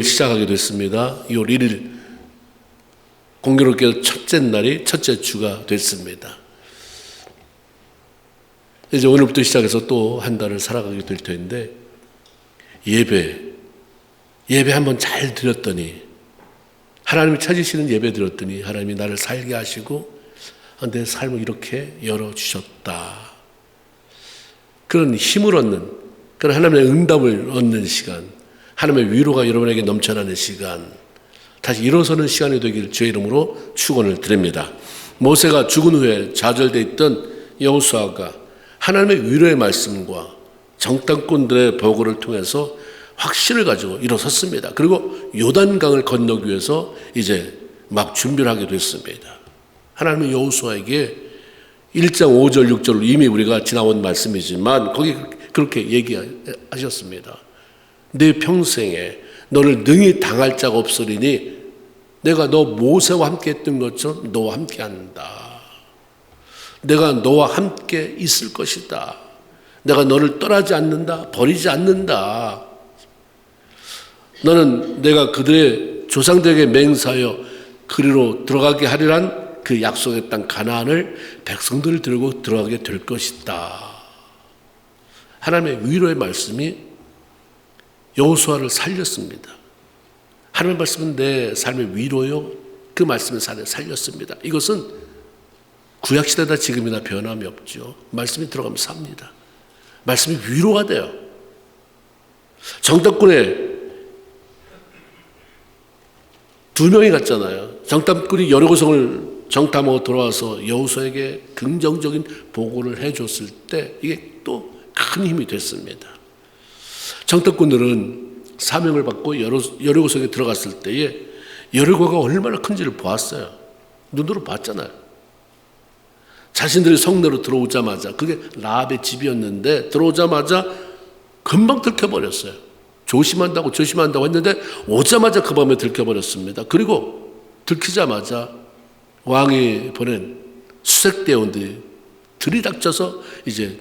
시작하게 됐습니다. 2월 1일 공교롭게 첫째 날이 첫째 주가 됐습니다. 이제 오늘부터 시작해서 또 한 달을 살아가게 될 텐데, 예배 한번 잘 드렸더니, 하나님이 찾으시는 예배 드렸더니 하나님이 나를 살게 하시고 내 삶을 이렇게 열어주셨다. 그런 힘을 얻는, 그런 하나님의 응답을 얻는 시간, 하나님의 위로가 여러분에게 넘쳐나는 시간, 다시 일어서는 시간이 되길 주의 이름으로 축원을 드립니다. 모세가 죽은 후에 좌절되어 있던 여호수아가 하나님의 위로의 말씀과 정탐꾼들의 보고를 통해서 확신을 가지고 일어섰습니다. 그리고 요단강을 건너기 위해서 이제 막 준비를 하게 됐습니다. 하나님의 여호수아에게 1장 5절 6절로 이미 우리가 지나온 말씀이지만 거기 그렇게 얘기하셨습니다. 내 평생에 너를 능히 당할 자가 없으리니 내가 너 모세와 함께 했던 것처럼 너와 함께 한다. 내가 너와 함께 있을 것이다. 내가 너를 떠나지 않는다. 버리지 않는다. 너는 내가 그들의 조상들에게 맹세하여 그리로 들어가게 하리란 그 약속의 땅 가나안을 백성들을 들고 들어가게 될 것이다. 하나님의 위로의 말씀이 여호수아를 살렸습니다. 하나님의 말씀은 내 삶의 위로요. 그 말씀을 살렸습니다. 이것은 구약시대나 지금이나 변함이 없죠. 말씀이 들어가면 삽니다. 말씀이 위로가 돼요. 정탐꾼의 2명이 갔잖아요. 정탐꾼이 여리고성을 정탐하고 돌아와서 여호수아에게 긍정적인 보고를 해줬을 때 이게 또 큰 힘이 됐습니다. 정탐꾼들은 사명을 받고 여리고성에 들어갔을 때에 여리고가 얼마나 큰지를 보았어요. 눈으로 봤잖아요. 자신들이 성내로 들어오자마자, 그게 라합의 집이었는데 들어오자마자 금방 들켜버렸어요. 조심한다고 했는데 오자마자 그 밤에 들켜버렸습니다. 그리고 들키자마자 왕이 보낸 수색대원들이 들이닥쳐서 이제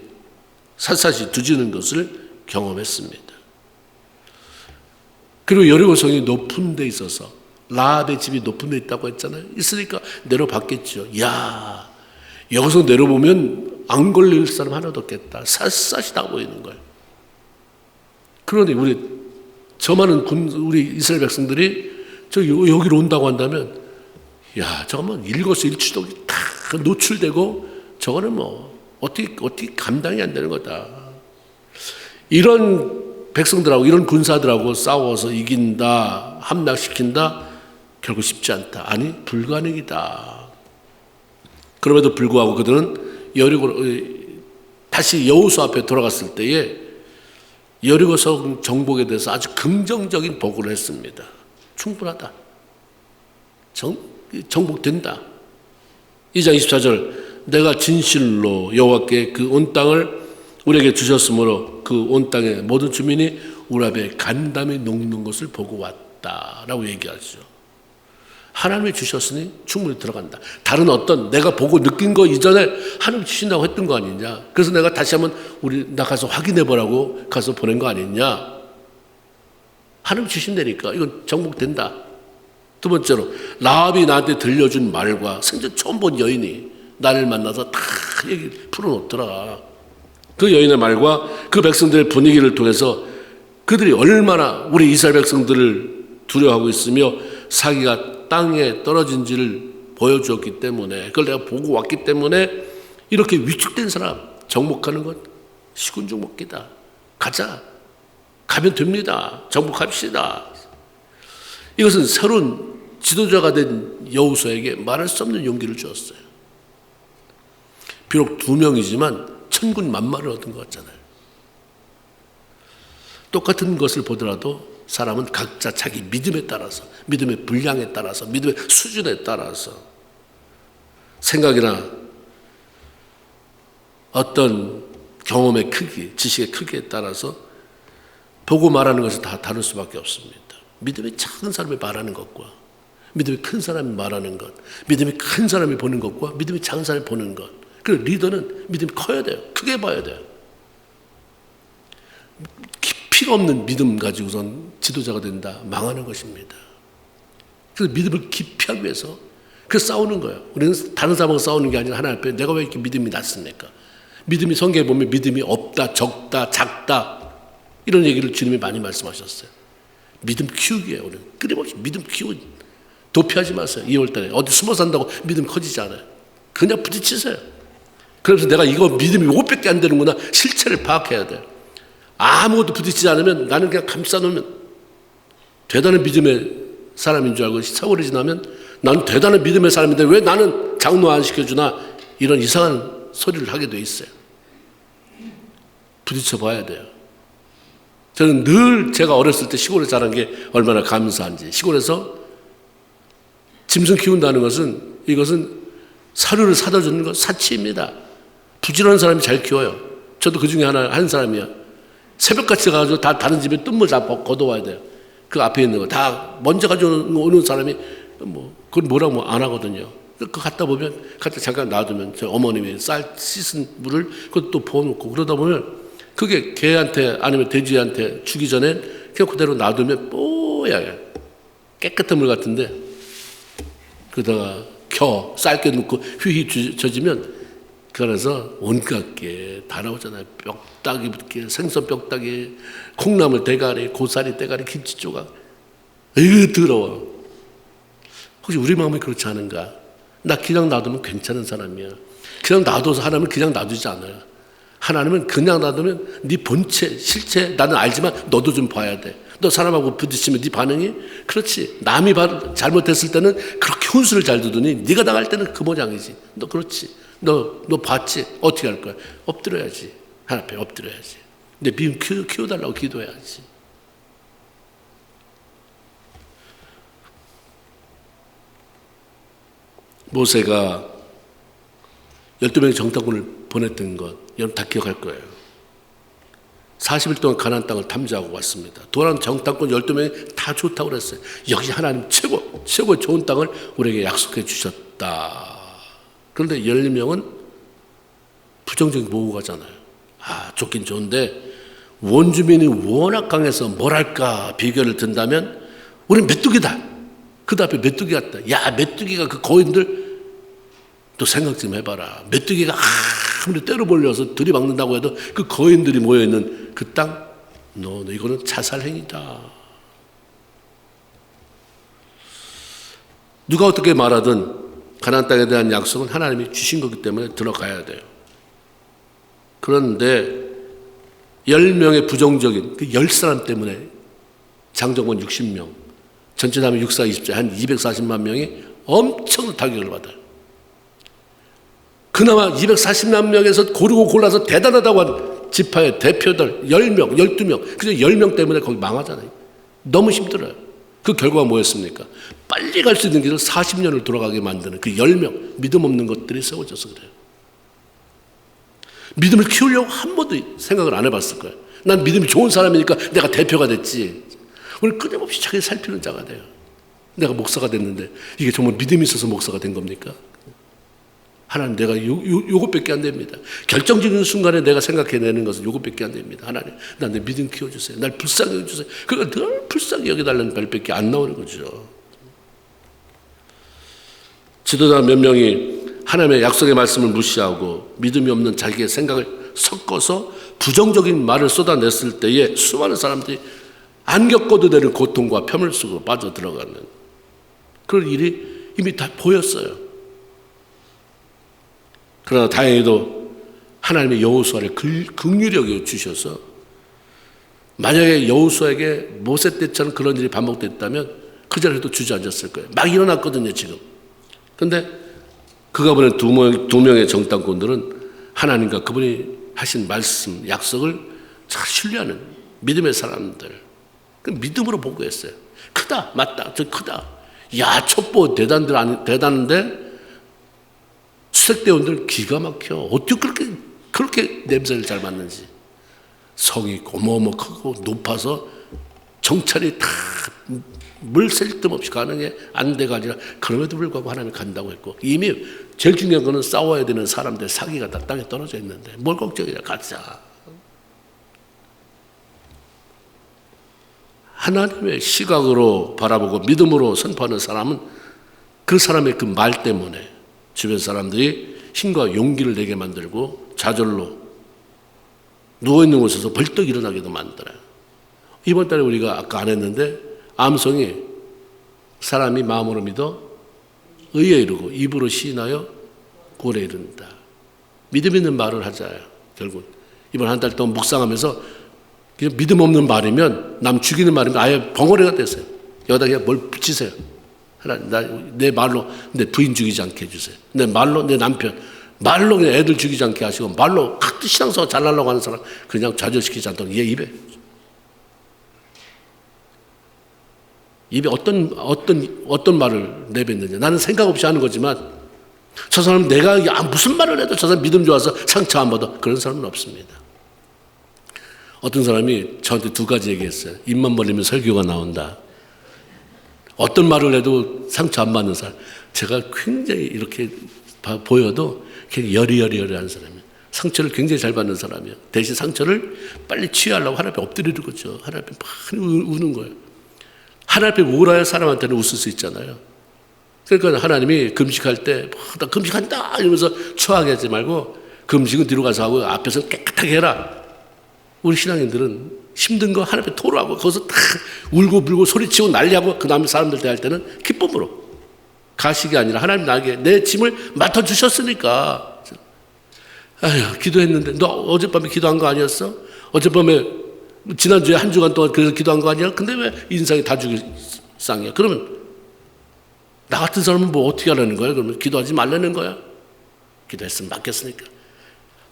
샅샅이 뒤지는 것을 경험했습니다. 그리고 여리고성이 높은 데 있어서, 라합의 집이 높은 데 있다고 했잖아요. 있으니까 내려봤겠죠. 이야, 여기서 내려보면 안 걸릴 사람 하나도 없겠다. 샅샅이 다 보이는 거예요. 그러니 저 많은 우리 이스라엘 백성들이 여기로 온다고 한다면, 야, 저거는 일거수일투족이 다 노출되고 저거는 어떻게 감당이 안 되는 거다. 이런 백성들하고 이런 군사들하고 싸워서 이긴다, 함락시킨다, 결국 쉽지 않다. 아니, 불가능이다. 그럼에도 불구하고 그들은 다시 여호수아 앞에 돌아갔을 때에 여리고성 정복에 대해서 아주 긍정적인 보고를 했습니다. 충분하다. 정복된다. 2장 24절, 내가 진실로 여호와께 그 온 땅을 우리에게 주셨으므로 그 온 땅의 모든 주민이 우리 앞에 간담이 녹는 것을 보고 왔다라고 얘기하죠. 하나님이 주셨으니 충분히 들어간다. 다른 어떤 내가 보고 느낀 거 이전에 하나님 주신다고 했던 거 아니냐. 그래서 내가 다시 한번 나 가서 확인해 보라고 가서 보낸 거 아니냐. 하나님 주신다니까 이건 정복된다. 두 번째로, 라합이 나한테 들려준 말과 생전 처음 본 여인이 나를 만나서 다 얘기 풀어놓더라. 그 여인의 말과 그 백성들의 분위기를 통해서 그들이 얼마나 우리 이스라엘 백성들을 두려워하고 있으며 사기가 땅에 떨어진지를 보여주었기 때문에, 그걸 내가 보고 왔기 때문에 이렇게 위축된 사람 정복하는 건 시군죽먹기다. 가자. 가면 됩니다. 정복합시다. 이것은 새로운 지도자가 된 여호수아에게 말할 수 없는 용기를 주었어요. 비록 2명이지만 천군 만마를 얻은 것 같잖아요. 똑같은 것을 보더라도 사람은 각자 자기 믿음에 따라서, 믿음의 분량에 따라서, 믿음의 수준에 따라서, 생각이나 어떤 경험의 크기, 지식의 크기에 따라서 보고 말하는 것은 다 다를 수밖에 없습니다. 믿음이 작은 사람이 말하는 것과 믿음이 큰 사람이 말하는 것, 믿음이 큰 사람이 보는 것과 믿음이 작은 사람이 보는 것. 그리고 리더는 믿음이 커야 돼요. 크게 봐야 돼요. 깊이가 없는 믿음 가지고선 지도자가 된다. 망하는 것입니다. 그래서 믿음을 깊이 하기 위해서 그래서 싸우는 거예요. 우리는 다른 사람하고 싸우는 게 아니라 하나님 앞에 내가 왜 이렇게 믿음이 낮습니까? 믿음이 성경에 보면 믿음이 없다, 적다, 작다 이런 얘기를 주님이 많이 말씀하셨어요. 믿음 키우기예요. 우리는 끊임없이 믿음 키우기. 도피하지 마세요. 2월달에 어디 숨어 산다고 믿음 커지지 않아요. 그냥 부딪히세요. 그래서 내가 이거 믿음이 이것밖에 안 되는구나. 실체를 파악해야 돼요. 아무것도 부딪히지 않으면 나는 그냥 감싸놓으면 대단한 믿음의 사람인 줄 알고 세월이 지나면 나는 대단한 믿음의 사람인데 왜 나는 장로 안 시켜주나 이런 이상한 소리를 하게 돼 있어요. 부딪혀 봐야 돼요. 저는 늘 제가 어렸을 때 시골에 자란 게 얼마나 감사한지. 시골에서 짐승 키운다는 것은 이것은 사료를 사다 주는 것 사치입니다. 부지런한 사람이 잘 키워요. 저도 그 중에 한 사람이야. 새벽같이 가가지고 다 다른 집에 뜬물 다 걷어와야 돼요. 그 앞에 있는 거 다 먼저 가져오는 사람이 그건 뭐라고 안 하거든요. 그거 갖다 보면 갖다 잠깐 놔두면 저 어머님이 쌀 씻은 물을 그것도 부어놓고 그러다 보면 그게 개한테 아니면 돼지한테 주기 전에 그냥 그대로 놔두면 뽀얗게 깨끗한 물 같은데 그러다가 쌀게 넣고 휘휘 젖으면 그 안에서 온갖 게 다 나오잖아요. 뼈다귀, 생선 뼈다귀, 콩나물 대가리, 고사리 대가리, 김치 조각. 에휴 더러워. 혹시 우리 마음이 그렇지 않은가? 나 그냥 놔두면 괜찮은 사람이야. 그냥 놔둬서 하나님은 그냥 놔두지 않아요. 하나님은 그냥 놔두면 네 본체, 실체 나는 알지만 너도 좀 봐야 돼. 너 사람하고 부딪히면 네 반응이 그렇지. 남이 잘못했을 때는 그렇게 훈수를 잘 두더니 네가 나갈 때는 그 모양이지. 너 그렇지. 너 봤지? 어떻게 할 거야? 엎드려야지. 하나님 앞에 엎드려야지. 내 믿음 키워달라고 기도해야지. 모세가 12명의 정탐꾼을 보냈던 것 여러분 다 기억할 거예요. 40일 동안 가나안 땅을 탐지하고 왔습니다. 도란 정탐꾼 12명이 다 좋다고 그랬어요. 역시 하나님 최고의 좋은 땅을 우리에게 약속해 주셨다. 그런데 12명은 부정적인 모으고 가잖아요. 좋긴 좋은데 원주민이 워낙 강해서 뭐랄까 비교를 든다면 우린 메뚜기다. 그 앞에 메뚜기 같다. 야 메뚜기가 그 거인들 또 생각 좀 해봐라. 메뚜기가 아무리 때려 몰려서 들이박는다고 해도 그 거인들이 모여있는 그 땅 이거는 자살행위다. 누가 어떻게 말하든 가나안 땅에 대한 약속은 하나님이 주신 거기 때문에 들어가야 돼요. 그런데 10명의 부정적인 그 10사람 때문에 장정권 60명 전체 다음에 6, 4, 20자 한 240만 명이 엄청 타격을 받아요. 그나마 240만 명에서 고르고 골라서 대단하다고 한 지파의 대표들 10명, 12명 그래서 10명 때문에 거기 망하잖아요. 너무 힘들어요. 그 결과가 뭐였습니까? 빨리 갈 수 있는 길을 40년을 돌아가게 만드는 그 10명 믿음 없는 것들이 세워져서 그래요. 믿음을 키우려고 한 번도 생각을 안 해봤을 거예요. 난 믿음이 좋은 사람이니까 내가 대표가 됐지. 오늘 끊임없이 자기 살피는 자가 돼요. 내가 목사가 됐는데 이게 정말 믿음이 있어서 목사가 된 겁니까? 하나님 내가 요것밖에 안 됩니다. 결정적인 순간에 내가 생각해내는 것은 요것밖에 안 됩니다. 하나님 나 내 믿음 키워주세요. 날 불쌍히 여겨주세요. 그러니까 늘 불쌍히 여겨달라는 말밖에 안 나오는 거죠. 지도자 몇 명이 하나님의 약속의 말씀을 무시하고 믿음이 없는 자기의 생각을 섞어서 부정적인 말을 쏟아냈을 때에 수많은 사람들이 안 겪어도 되는 고통과 폐물 속으로 빠져들어가는 그런 일이 이미 다 보였어요. 그러나 다행히도 하나님의 여호수아를 긍휼히 여겨 주셔서 만약에 여호수아에게 모세 때처럼 그런 일이 반복됐다면 그 자리에도 주저앉았을 거예요. 막 일어났거든요 지금. 그런데 그가 보낸 두 명의 정탐꾼들은 하나님과 그분이 하신 말씀, 약속을 잘 신뢰하는 믿음의 사람들. 그 믿음으로 보고했어요. 크다, 맞다, 저 크다. 야, 첩보 대단한데 수색대원들 기가 막혀. 어떻게 그렇게 냄새를 잘 맡는지. 성이 어마어마 크고 높아서 정찰이 다 물 셀 틈 없이 가능해 안 돼가 아니라 그럼에도 불구하고 하나님이 간다고 했고 이미 제일 중요한 거는 싸워야 되는 사람들 사기가 다 땅에 떨어져 있는데 뭘 걱정이야. 가자. 하나님의 시각으로 바라보고 믿음으로 선포하는 사람은 그 사람의 그 말 때문에 주변 사람들이 힘과 용기를 내게 만들고 좌절로 누워있는 곳에서 벌떡 일어나게도 만들어요. 이번 달에 우리가 아까 안 했는데 암송이 사람이 마음으로 믿어 의에 이르고 입으로 시인하여 고래 이른다. 믿음 있는 말을 하자요. 결국 이번 한 달 동안 묵상하면서 그냥 믿음 없는 말이면 남 죽이는 말이면 아예 벙어리가 됐어요. 여기다 그냥 뭘 붙이세요. 하나님, 내 말로 내 부인 죽이지 않게 해주세요. 내 말로 내 남편, 말로 그냥 애들 죽이지 않게 하시고 말로 신앙생활 잘하려고 하는 사람 그냥 좌절시키지 않도록 얘 입에 어떤 말을 내뱉느냐. 나는 생각 없이 하는 거지만 저 사람은 내가 무슨 말을 해도 저 사람 믿음 좋아서 상처 안 받아. 그런 사람은 없습니다. 어떤 사람이 저한테 두 가지 얘기했어요. 입만 벌리면 설교가 나온다. 어떤 말을 해도 상처 안 받는 사람. 제가 굉장히 이렇게 보여도 여리여리한 사람이에요. 상처를 굉장히 잘 받는 사람이에요. 대신 상처를 빨리 치유하려고 하나님 앞에 엎드리는 거죠. 하나님 앞에 많이 우는 거예요. 하나님 앞에 울어야 사람한테는 웃을 수 있잖아요. 그러니까 하나님이 금식할 때 나 금식한다 이러면서 초하게 하지 말고 금식은 뒤로 가서 하고 앞에서 깨끗하게 해라. 우리 신앙인들은 힘든 거 하나님 앞에 토로하고 거기서 다 울고 불고 소리치고 난리하고 그 다음에 사람들 대할 때는 기쁨으로 가식이 아니라 하나님 나에게 내 짐을 맡아주셨으니까. 아휴, 기도했는데 너 어젯밤에 기도한 거 아니었어? 어젯밤에 지난주에 한 주간 동안 그래서 기도한 거 아니야? 근데 왜 인상이 다 죽일 쌍이야? 그러면 나 같은 사람은 뭐 어떻게 하라는 거야? 그러면 기도하지 말라는 거야? 기도했으면 맡겼으니까.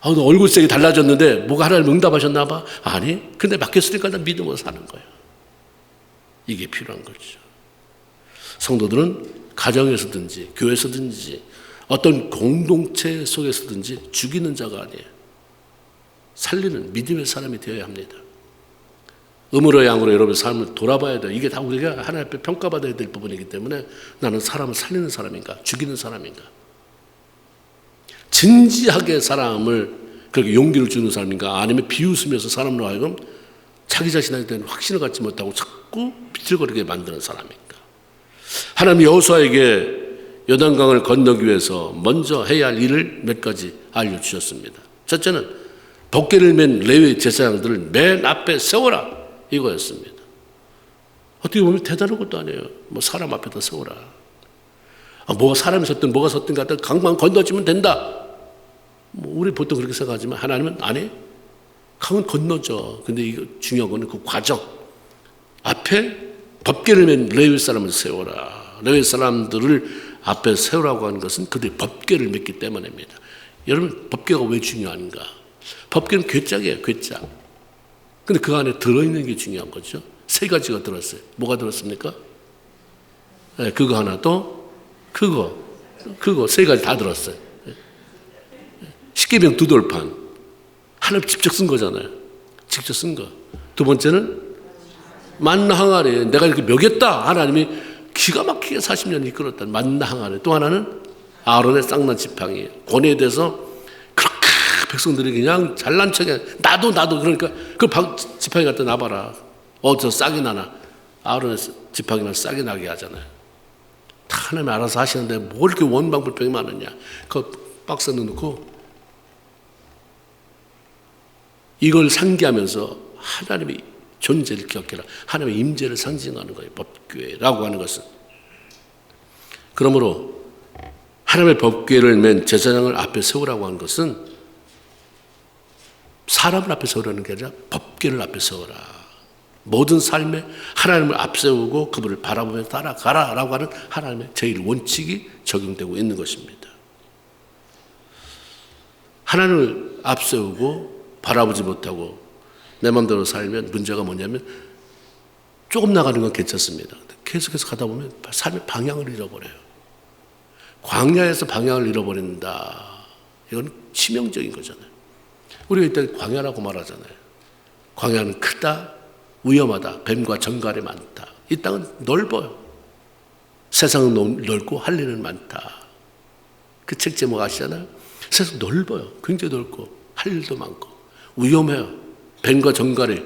너 얼굴색이 달라졌는데 뭐가 하나님 응답하셨나 봐? 아니, 근데 맡겼으니까 난 믿음으로 사는 거야. 이게 필요한 거죠. 성도들은 가정에서든지 교회에서든지 어떤 공동체 속에서든지 죽이는 자가 아니에요. 살리는 믿음의 사람이 되어야 합니다. 음으로 양으로 여러분 삶을 돌아봐야 돼요. 이게 다 우리가 하나님 앞에 평가받아야 될 부분이기 때문에 나는 사람을 살리는 사람인가 죽이는 사람인가 진지하게 사람을 그렇게 용기를 주는 사람인가 아니면 비웃으면서 사람으로 하여금 자기 자신에 대한 확신을 갖지 못하고 자꾸 비틀거리게 만드는 사람인가. 하나님 여호수아에게 요단강을 건너기 위해서 먼저 해야 할 일을 몇 가지 알려주셨습니다. 첫째는 법궤를 맨 레위 제사장들을 맨 앞에 세워라 이거였습니다. 어떻게 보면 대단한 것도 아니에요. 뭐 사람 앞에다 세워라. 뭐가 사람이 섰든 뭐가 섰든 갖다 강만 건너지면 된다. 뭐 우리 보통 그렇게 생각하지만 하나님은 아니, 강은 건너져. 근데 이거 중요한 거는 그 과정. 앞에 법궤를 맨 레위 사람을 세워라. 레위 사람들을 앞에 세우라고 하는 것은 그들이 법궤를 맺기 때문입니다. 여러분 법궤가 왜 중요한가? 법궤는 괴짝이에요. 괴짝. 근데 그 안에 들어있는 게 중요한 거죠. 세 가지가 들었어요. 뭐가 들었습니까? 네, 그거 하나 또 그거 세 가지 다 들었어요. 십계명 두 돌판. 하나님 직접 쓴 거잖아요. 직접 쓴 거. 두 번째는 만나 항아리. 내가 이렇게 먹였다. 하나님이 기가 막히게 40년 이끌었다. 만나 항아리. 또 하나는 아론의 쌍난 지팡이. 권위에 대해서 그렇게 백성들이 그냥 잘난 척해. 나도 그러니까 그 지팡이 갖다 놔봐라. 어디서 싹이 나나. 아론의 지팡이만 싹이 나게 하잖아요. 다 하나님이 알아서 하시는데 뭘 이렇게 원방불평이 많으냐. 그 박스에 넣고 이걸 상기하면서 하나님의 존재를 기억해라. 하나님의 임재를 상징하는 거예요. 법궤라고 하는 것은. 그러므로 하나님의 법궤를 맨 제사장을 앞에 세우라고 하는 것은 사람을 앞에 세우라는 게 아니라 법궤를 앞에 세워라. 모든 삶에 하나님을 앞세우고 그분을 바라보며 따라가라라고 하는 하나님의 제일 원칙이 적용되고 있는 것입니다. 하나님을 앞세우고 바라보지 못하고 내 마음대로 살면 문제가 뭐냐면 조금 나가는 건 괜찮습니다. 계속해서 가다 보면 삶의 방향을 잃어버려요. 광야에서 방향을 잃어버린다. 이건 치명적인 거잖아요. 우리가 이때 광야라고 말하잖아요. 광야는 크다, 위험하다, 뱀과 정갈이 많다. 이 땅은 넓어요. 세상은 넓고 할 일은 많다. 그 책 제목 아시잖아요. 세상 넓어요. 굉장히 넓고 할 일도 많고 위험해요. 뱀과 정갈이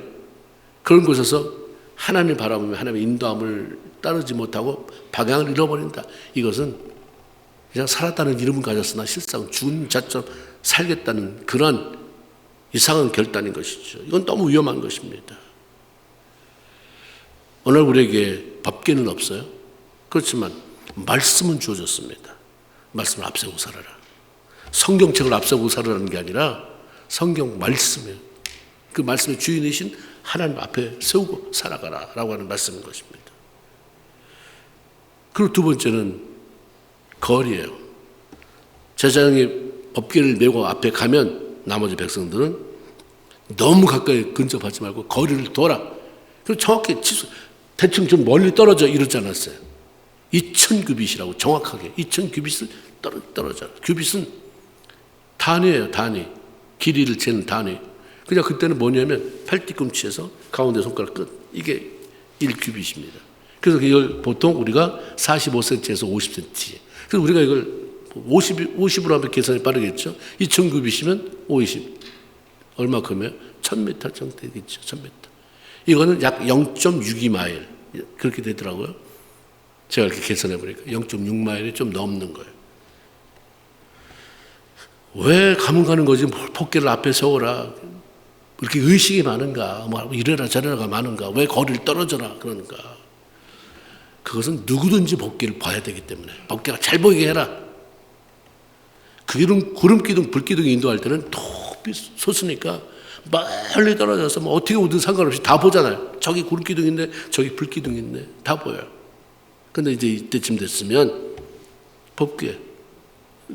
그런 곳에서 하나님을 바라보며 하나님의 인도함을 따르지 못하고 방향을 잃어버린다. 이것은 그냥 살았다는 이름은 가졌으나 실상 죽은 자처럼 살겠다는 그러한 이상한 결단인 것이죠. 이건 너무 위험한 것입니다. 오늘 우리에게 법계는 없어요. 그렇지만 말씀은 주어졌습니다. 말씀을 앞세우고 살아라. 성경책을 앞세우고 살아라는 게 아니라 성경 말씀이에요. 그 말씀의 주인이신 하나님 앞에 세우고 살아가라 라고 하는 말씀인 것입니다. 그리고 두 번째는 거리예요. 제사장이 법궤를 메고 앞에 가면 나머지 백성들은 너무 가까이 근접하지 말고 거리를 둬라. 그리고 정확히 대충 좀 멀리 떨어져 이러지 않았어요. 2000규빗이라고 정확하게 2000규빗을 떨어져. 규빗은 단위예요. 단위. 길이를 재는 단위. 그냥 그때는 뭐냐면 팔뒤꿈치에서 가운데 손가락 끝. 이게 1규빗입니다. 그래서 이걸 보통 우리가 45cm에서 50cm. 그래서 우리가 이걸 50으로 하면 계산이 빠르겠죠. 2000규빗이면 50. 얼마큼이에요? 1000m 정도 되겠죠. 1000m. 이거는 약 0.62마일. 그렇게 되더라고요. 제가 이렇게 계산해 보니까 0.6마일이 좀 넘는 거예요. 왜 가면 가는 거지? 법궤를 앞에 세워라. 그렇게 의식이 많은가? 뭐 이래라 저래라가 많은가? 왜 거리를 떨어져라 그러는가? 그것은 누구든지 법궤를 봐야 되기 때문에 법궤가 잘 보이게 해라. 구름기둥, 불기둥이 인도할 때는 높이 솟으니까 멀리 떨어져서 뭐 어떻게 오든 상관없이 다 보잖아요. 저기 구름기둥인데 저기 불기둥인데 다 보여요. 근데 이제 이때쯤 됐으면 법궤,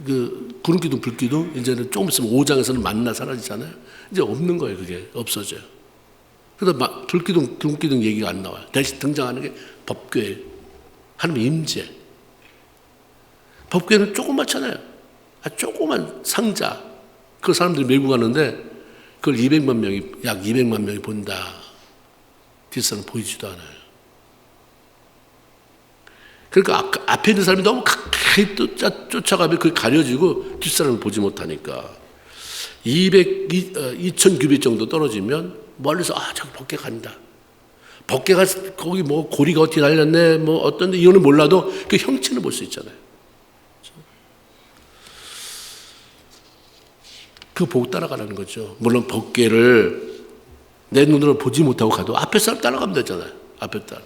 그 구름기둥, 불기둥 이제는 조금 있으면 5장에서는 만나 사라지잖아요. 이제 없는 거예요. 그게 없어져요. 그래서 불기둥, 구름기둥 얘기가 안 나와요. 대신 등장하는 게 법궤, 하나님의 임재. 법궤는 조그맣잖아요. 조그만 상자. 그 사람들이 메고 가는데 그걸 200만 명이, 약 200만 명이 본다. 뒷사람 보이지도 않아요. 그러니까 앞에 있는 사람이 너무 가까이 쫓아가면 그게 가려지고 뒷사람을 보지 못하니까 2000규빗 정도 떨어지면 멀리서 저기 법궤 간다. 법궤가 거기 뭐 고리가 어떻게 달렸네 뭐 어떤데 이거는 몰라도 그 형체는 볼 수 있잖아요. 그거 보고 따라가라는 거죠. 물론 법궤를 내 눈으로 보지 못하고 가도 앞에 사람 따라가면 되잖아요. 앞에 따라.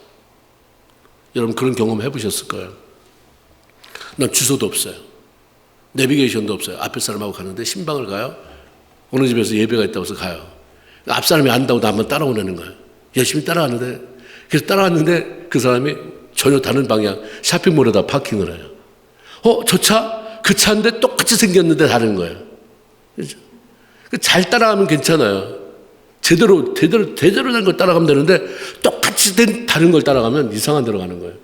여러분 그런 경험 해보셨을 거예요. 난 주소도 없어요. 내비게이션도 없어요. 앞에 사람하고 가는데 신방을 가요. 어느 집에서 예배가 있다고 해서 가요. 앞 사람이 안다고 나 한번 따라오라는 거예요. 열심히 따라왔는데 그래서 따라왔는데 그 사람이 전혀 다른 방향 쇼핑몰에다 파킹을 해요. 저 차? 그 차인데 똑같이 생겼는데 다른 거예요. 그렇죠? 잘 따라가면 괜찮아요. 제대로 된 걸 따라가면 되는데 똑같이 된 다른 걸 따라가면 이상한 데로 가는 거예요.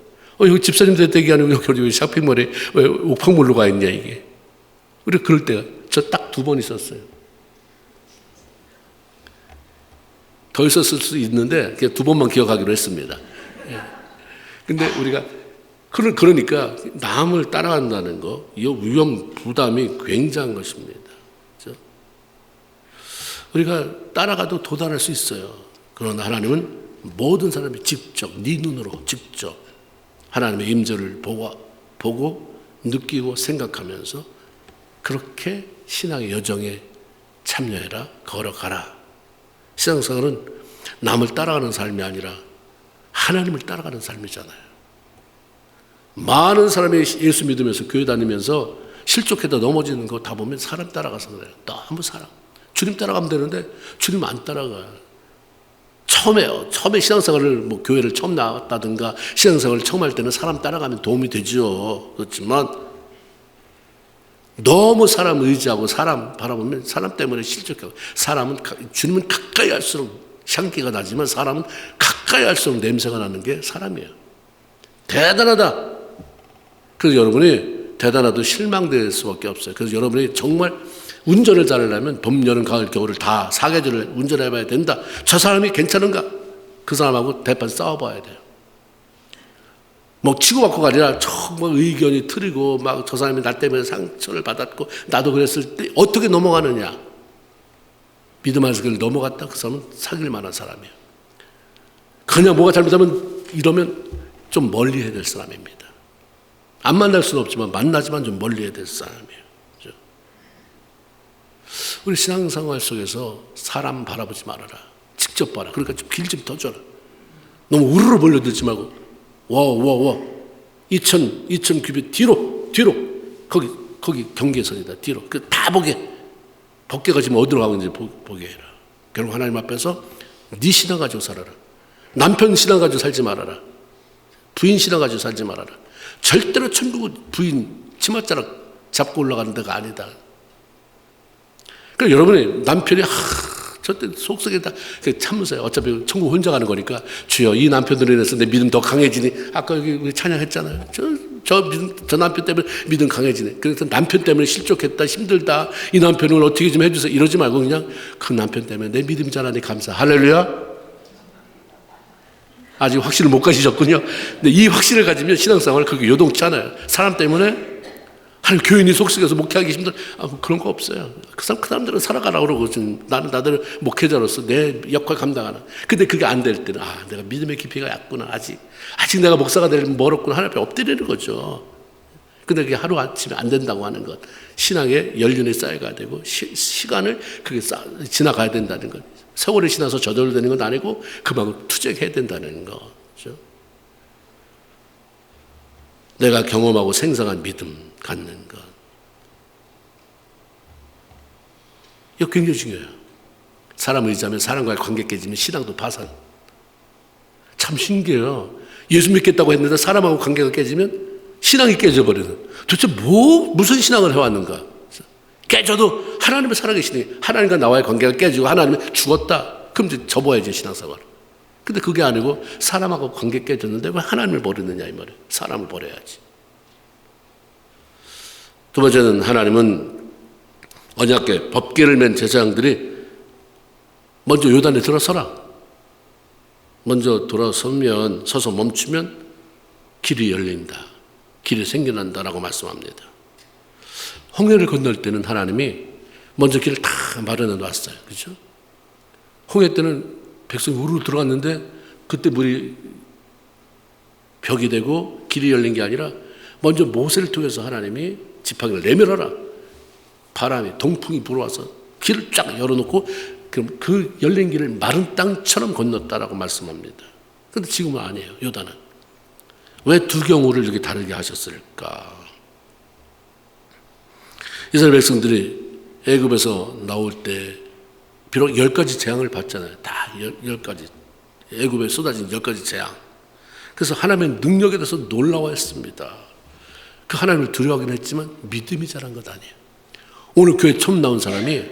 여기 집사님 댁이 아니고 여기 쇼핑몰에 왜 옥황몰로 가 있냐 이게. 우리 그럴 때가 저 딱 2번 있었어요. 더 있었을 수 있는데 그냥 2번만 기억하기로 했습니다. 근데 우리가 그러니까 남을 따라간다는 거, 이 위험 부담이 굉장한 것입니다. 그렇죠? 우리가 따라가도 도달할 수 있어요. 그러나 하나님은 모든 사람이 직접 네 눈으로 직접 하나님의 임재를 보고 느끼고 생각하면서 그렇게 신앙의 여정에 참여해라, 걸어가라. 신앙생활은 남을 따라가는 삶이 아니라 하나님을 따라가는 삶이잖아요. 많은 사람이 예수 믿으면서 교회 다니면서 실족해다 넘어지는 거 다 보면 사람 따라가서 그래요. 너무 사람. 주님 따라가면 되는데 주님 안 따라가요. 처음에 신앙생활을 뭐 교회를 처음 나왔다든가 신앙생활을 처음 할 때는 사람 따라가면 도움이 되죠. 그렇지만 너무 사람 의지하고 사람 바라보면 사람 때문에 실족하고 주님은 가까이 할수록 향기가 나지만 사람은 가까이 할수록 냄새가 나는 게 사람이에요. 대단하다. 그래서 여러분이 대단하도 실망될 수밖에 없어요. 그래서 여러분이 정말 운전을 잘하려면 봄, 여름, 가을, 겨울을 다 사계절을 운전해봐야 된다. 저 사람이 괜찮은가? 그 사람하고 대판 싸워봐야 돼요. 뭐 치고받고가 아니라 정말 의견이 틀리고 막 저 사람이 나 때문에 상처를 받았고 나도 그랬을 때 어떻게 넘어가느냐? 믿음 안에서 그걸 넘어갔다. 그 사람은 사귈 만한 사람이에요. 그냥 뭐가 잘못하면 이러면 좀 멀리 해야 될 사람입니다. 안 만날 수는 없지만 만나지만 좀 멀리 해야 될 사람이에요. 그렇죠? 우리 신앙생활 속에서 사람 바라보지 말아라. 직접 봐라. 그러니까 좀 길 좀 더 줘라. 너무 우르르 몰려들지 말고 와 2,000 뒤로 거기 경계선이다. 뒤로 다 보게 법궤가 지금 어디로 가고 있는지 보게 해라. 결국 하나님 앞에서 네 신앙 가지고 살아라. 남편 신앙 가지고 살지 말아라. 부인 신앙 가지고 살지 말아라. 절대로 천국은 부인 치맛자락 잡고 올라가는 데가 아니다. 그러니까 여러분이 남편이 절대 속속에 다 참으세요. 어차피 천국 혼자 가는 거니까 주여 이 남편으로 인해서 내 믿음 더 강해지니. 아까 여기 우리 찬양했잖아요. 저 남편 때문에 믿음 강해지네. 그래서 남편 때문에 실족했다, 힘들다, 이 남편을 어떻게 좀 해주세요 이러지 말고 그냥 그 남편 때문에 내 믿음이 자라니 감사. 할렐루야. 아직 확신을 못 가지셨군요. 근데 이 확신을 가지면 신앙생활 그렇게 요동치 않아요. 사람 때문에 하나님 교인이 속속에서 목회하기 힘들 그런 거 없어요. 그 사람들은 살아가라 그러고 지금 나는 나들 목회자로서 내 역할 감당하는. 근데 그게 안 될 때는 내가 믿음의 깊이가 얕구나. 아직 내가 목사가 되려면 멀었구나. 하나님 앞에 엎드리는 거죠. 근데 그게 하루아침에 안 된다고 하는 것. 신앙의 연륜이 쌓여가야 되고 시간을 그게 지나가야 된다는 것. 세월이 지나서 저절로 되는 건 아니고 그만큼 투쟁해야 된다는 거죠. 내가 경험하고 생생한 믿음 갖는 것. 이거 굉장히 중요해요. 사람 의지하면 사람과의 관계 깨지면 신앙도 파산. 참 신기해요. 예수 믿겠다고 했는데 사람하고 관계가 깨지면 신앙이 깨져버리는. 도대체 무슨 신앙을 해왔는가? 깨져도 하나님은 살아계시니 하나님과 나와의 관계가 깨지고 하나님은 죽었다. 그럼 이제 접어야지 신앙생활. 근데 그게 아니고 사람하고 관계 깨졌는데 왜 하나님을 버리느냐 이 말이에요. 사람을 버려야지. 두 번째는 하나님은 언약궤 법궤를 맨 제사장들이 먼저 요단에 들어서라. 먼저 서서 멈추면 길이 열린다. 길이 생겨난다라고 말씀합니다. 홍해를 건널 때는 하나님이 먼저 길을 다 마련해 놨어요. 그렇죠? 홍해 때는 백성이 우르르 들어갔는데 그때 물이 벽이 되고 길이 열린 게 아니라 먼저 모세를 통해서 하나님이 지팡이를 내밀어라. 바람이 동풍이 불어와서 길을 쫙 열어놓고 그럼 그 열린 길을 마른 땅처럼 건넜다라고 말씀합니다. 그런데 지금은 아니에요. 요단은. 왜 두 경우를 이렇게 다르게 하셨을까? 이스라엘 백성들이 애굽에서 나올 때 비록 10가지 재앙을 받잖아요. 다 10가지. 애굽에 쏟아진 10가지 재앙. 그래서 하나님의 능력에 대해서 놀라워했습니다. 그 하나님을 두려워하긴 했지만 믿음이 자란 것 아니에요. 오늘 교회 처음 나온 사람이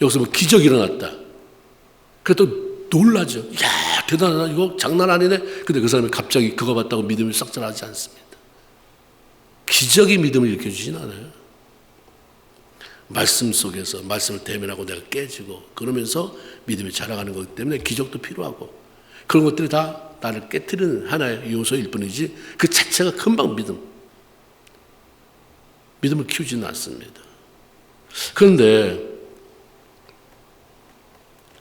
여기서 뭐 기적이 일어났다. 그래도 놀라죠. 이야 대단하다. 이거 장난 아니네. 근데 그 사람이 갑자기 그거 봤다고 믿음이 싹 자라지 않습니다. 기적이 믿음을 일으켜주진 않아요. 말씀 속에서 말씀을 대면하고 내가 깨지고 그러면서 믿음이 자라가는 거기 때문에 기적도 필요하고 그런 것들이 다 나를 깨트리는 하나의 요소일 뿐이지 그 자체가 금방 믿음을 키우지는 않습니다. 그런데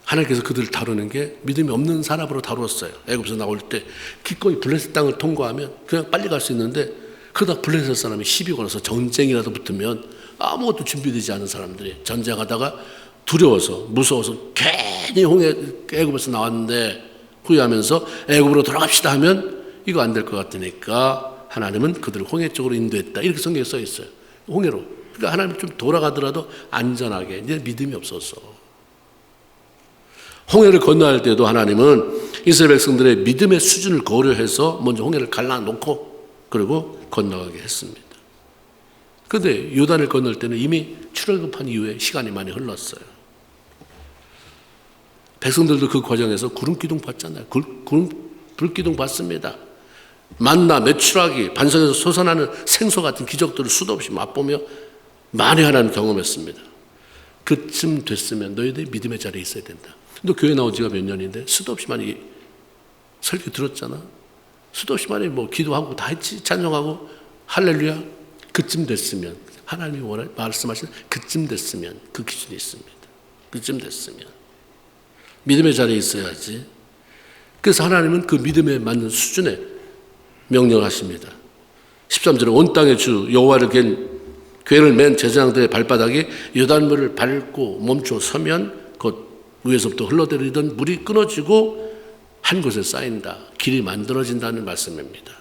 하나님께서 그들을 다루는 게 믿음이 없는 사람으로 다루었어요. 애굽에서 나올 때 기꺼이 블레셋 땅을 통과하면 그냥 빨리 갈 수 있는데 그러다 블레셋 사람이 시비 걸어서 전쟁이라도 붙으면 아무것도 준비되지 않은 사람들이 전쟁하다가 두려워서 무서워서 괜히 애굽에서 나왔는데 후회하면서 애굽으로 돌아갑시다 하면 이거 안 될 것 같으니까 하나님은 그들을 홍해 쪽으로 인도했다. 이렇게 성경에 써 있어요. 홍해로. 그러니까 하나님 좀 돌아가더라도 안전하게. 이제 믿음이 없어서. 홍해를 건너갈 때도 하나님은 이스라엘 백성들의 믿음의 수준을 고려해서 먼저 홍해를 갈라놓고 그리고 건너가게 했습니다. 그런데 요단을 건널 때는 이미 출애굽한 이후에 시간이 많이 흘렀어요. 백성들도 그 과정에서 구름기둥 봤잖아요. 불기둥 봤습니다. 만나 메추라기 반석에서 솟아나는 생수 같은 기적들을 수도 없이 맛보며 많이 하나님 경험했습니다. 그쯤 됐으면 너희들이 믿음의 자리에 있어야 된다. 너 교회 나온 지가 몇 년인데 수도 없이 많이 설교 들었잖아. 수도 없이 많이 뭐 기도하고 다 했지. 찬양하고 할렐루야. 그쯤 됐으면 하나님이 말씀하시는 그쯤 됐으면 그 기준이 있습니다. 그쯤 됐으면 믿음의 자리에 있어야지. 그래서 하나님은 그 믿음에 맞는 수준의 명령을 하십니다. 13절에 온 땅의 주 여호와를 궤를 맨 제사장들의 발바닥이 요단물을 밟고 멈춰 서면 곧 위에서부터 흘러내리던 물이 끊어지고 한 곳에 쌓인다. 길이 만들어진다는 말씀입니다.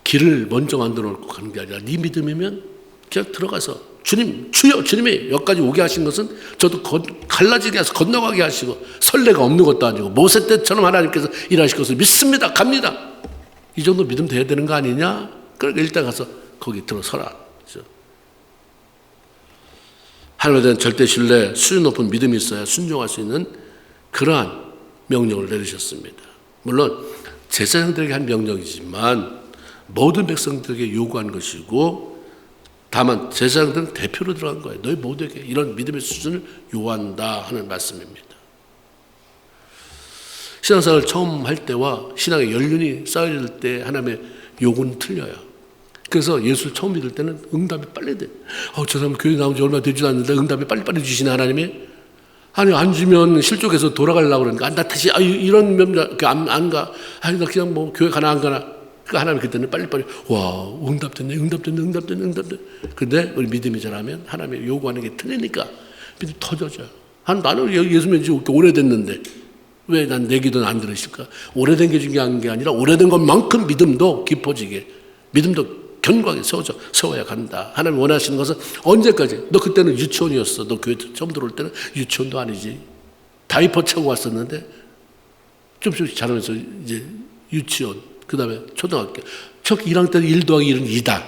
길을 먼저 만들어 놓고 가는 게 아니라 네 믿음이면 그냥 들어가서 주님, 주여, 주님이 여기까지 오게 하신 것은 저도 갈라지게 해서 건너가게 하시고 설레가 없는 것도 아니고 모세 때처럼 하나님께서 일하실 것을 믿습니다. 갑니다. 이 정도 믿음 돼야 되는 거 아니냐? 그러니까 일단 가서 거기 들어서라. 그렇죠? 하나님에 대한 절대 신뢰, 수준 높은 믿음이 있어야 순종할 수 있는 그러한 명령을 내리셨습니다. 물론 제사장들에게 한 명령이지만 모든 백성들에게 요구한 것이고 다만 제사장들은 대표로 들어간 거예요. 너희 모두에게 이런 믿음의 수준을 요한다 하는 말씀입니다. 신앙생활을 처음 할 때와 신앙의 연륜이 쌓여질 때 하나님의 요구는 틀려요. 그래서 예수를 처음 믿을 때는 응답이 빨리 돼. 저 사람 교회 나온 지 얼마 되지도 않는데 응답이 빨리빨리 주시네 하나님이. 아니 안 주면 실족해서 돌아가려고 그러니까 나 다시 이런 안 가. 나 그냥 뭐 교회 가나 안 가나. 그러니까 하나님 그때는 빨리빨리 와 응답됐네. 근데 우리 믿음이 잘하면 하나님의 요구하는 게 틀리니까 믿음이 터져져요. 나는 예수 믿은 지 오래됐는데 왜 난 내 기도는 안 들으실까? 오래된 게 중요한 게 아니라 오래된 것만큼 믿음도 깊어지게 믿음도 견고하게 세워야 간다. 하나님 원하시는 것은 언제까지? 너 그때는 유치원이었어. 너 교회 처음 들어올 때는 유치원도 아니지. 다이퍼 차고 왔었는데 좀씩 자라면서 이제 유치원, 그 다음에 초등학교. 첫 1학년 때는 1 더하기 1은 2다.